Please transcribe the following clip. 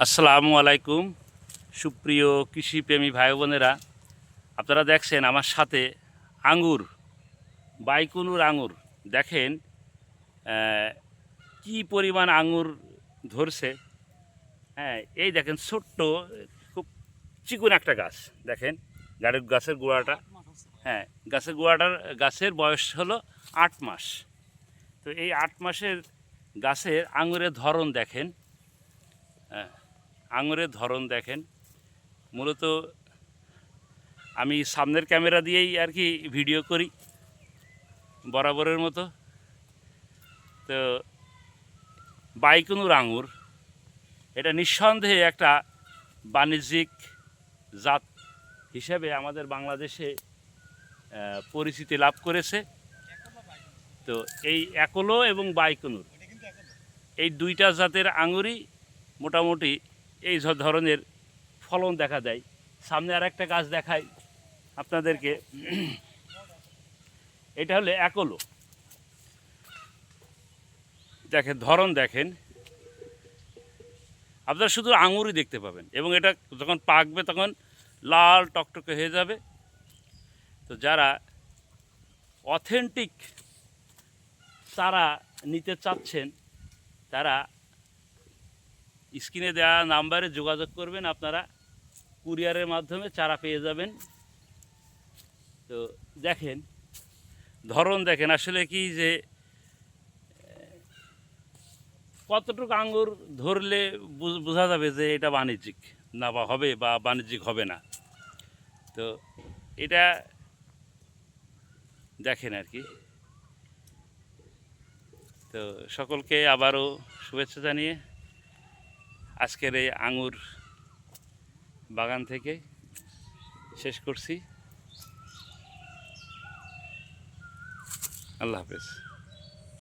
আসসালামু আলাইকুম সুপ্রিয় কৃষিপ্রেমী ভাই বোনেরা, আপনারা দেখছেন আমার সাথে আঙ্গুর, বাইকুনুর আঙ্গুর। দেখেন কি পরিমাণ আঙ্গুর ধরছে। হ্যাঁ, এই দেখেন ছোট্ট, খুব চিকন একটা গাছ। দেখেন গাছের গোড়াটা। হ্যাঁ, গাছের বয়স হলো 8 মাস। তো এই 8 মাসের গাছের আঙুরের ধরন দেখেন। হ্যাঁ, আঙুরের ধরন দেখেন। মূলত আমি সামনের ক্যামেরা দিয়েই আর কি ভিডিও করি বরাবরের মতো। তো বাইকুনুর আঙুর এটা নিঃসন্দেহে একটা বাণিজ্যিক জাত হিসেবে আমাদের বাংলাদেশে পরিচিতি লাভ করেছে। তো এই একলো এবং বাইকুনুর, এই দুইটা জাতের আঙুরই মোটামুটি এই ধরনের ফলন দেখা যায়। সামনে আর একটা গাছ দেখাই আপনাদেরকে। এটা হলো একলো। দেখেন ধরন দেখেন, আপনারা শুধু আঙুরই দেখতে পাবেন এবং এটা যখন পাকবে তখন লাল টকটকে হয়ে যাবে। তো যারা অথেন্টিক চারা নিতে চাচ্ছেন তারা স্ক্রিনে দেওয়া নাম্বারে যোগাযোগ করবেন, আপনারা কুরিয়ারের মাধ্যমে চারা পেয়ে যাবেন। তো দেখেন ধরন দেখেন, আসলে কি যে কতটুকু আঙ্গুর ধরলে বোঝা যাবে যে এটা বাণিজ্যিক না বা হবে বা বাণিজ্যিক হবে না। তো এটা দেখেন আর কি। তো সকলকে আবারও শুভেচ্ছা জানিয়ে আজকের এই আঙুর বাগান থেকে শেষ করছি। আল্লাহ হাফেজ।